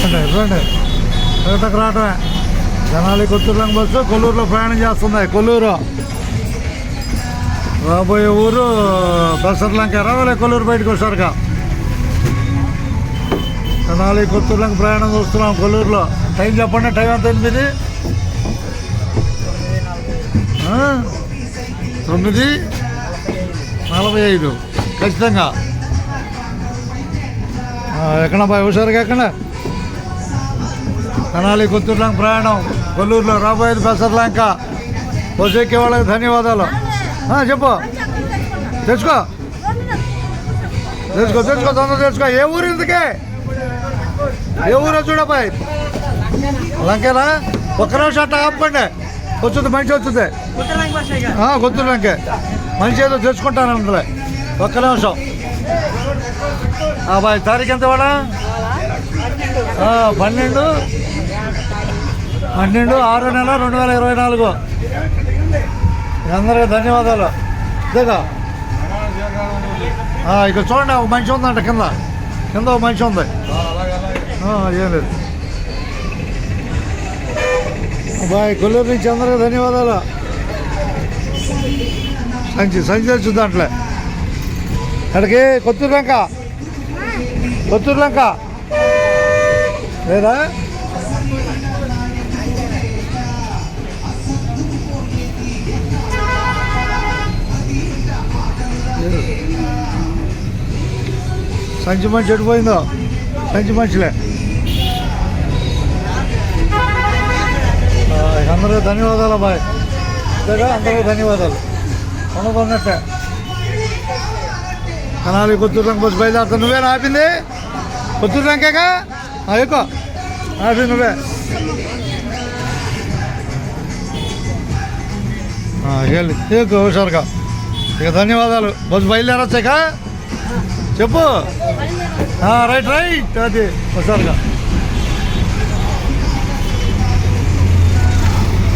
రండి వేటకు రావటమే. జనాలి కొత్తూరులంక బస్సు కొల్లూరులో ప్రయాణం చేస్తుంది. కొల్లూరు రాబోయే ఊరు బసర్లంక. రావాలే కొల్లూరు బయటకు వచ్చారుగా. జనాలి కొత్తూరులంక ప్రయాణం చూస్తున్నాం కొల్లూరులో. టైం చెప్పండి. టైం ఎంత? 9:45 ఖచ్చితంగా. ఎక్కడ బాయ్ హుషారుగా ఎక్కడ? తెనాలి కొత్తూరులంక ప్రయాణం కొల్లూరులో. రాబోయేది బసర్లంక. బస్సు ఎక్కే వాళ్ళకి ధన్యవాదాలు. చెప్పు. తెచ్చుకో తొందర తెచ్చుకో. ఏ ఊరు ఇందుకే? ఏ ఊరో చూడబాయ్. లంకేనా? ఒక్క నిమిషం అట్లా ఆపండి. వచ్చింది మంచి వచ్చింది. కొత్తూరులంకే మంచి ఏదో తెచ్చుకుంటానంటే. ఒక్క నిమిషం బాయ్. తారీఖు ఎంత వాడా? 12/6/2024. అందరికీ ధన్యవాదాలు. ఇదేగా ఇక్కడ చూడండి. ఒక మంచి ఉందంట కింద ఒక మంచి ఉంది. ఏం లేదు బాయ్. కొల్లూరు నుంచి అందరికీ ధన్యవాదాలు. సంచి తెచ్చు దాంట్లో. అక్కడికి కొత్తూరులంక లేదా? సంచి మంచి చెడిపోయిందో. సంచి మంచిలే. అందరికీ ధన్యవాదాలు బాయ్. అందరికీ ధన్యవాదాలు. కొనుక్కున్నట్టే. తెనాలి కొత్తూరులంక బస్సు బయలుదేరుతా. నువ్వేనా ఆపింది? కొత్తూరులంకేగా ఎక్కువ ఆపి నువ్వే. ఎక్కువ హుషారుగా. ఇక ధన్యవాదాలు. బస్సు బయలుదేరొచ్చాక చెప్పు. రైట్ అది హుషారుగా.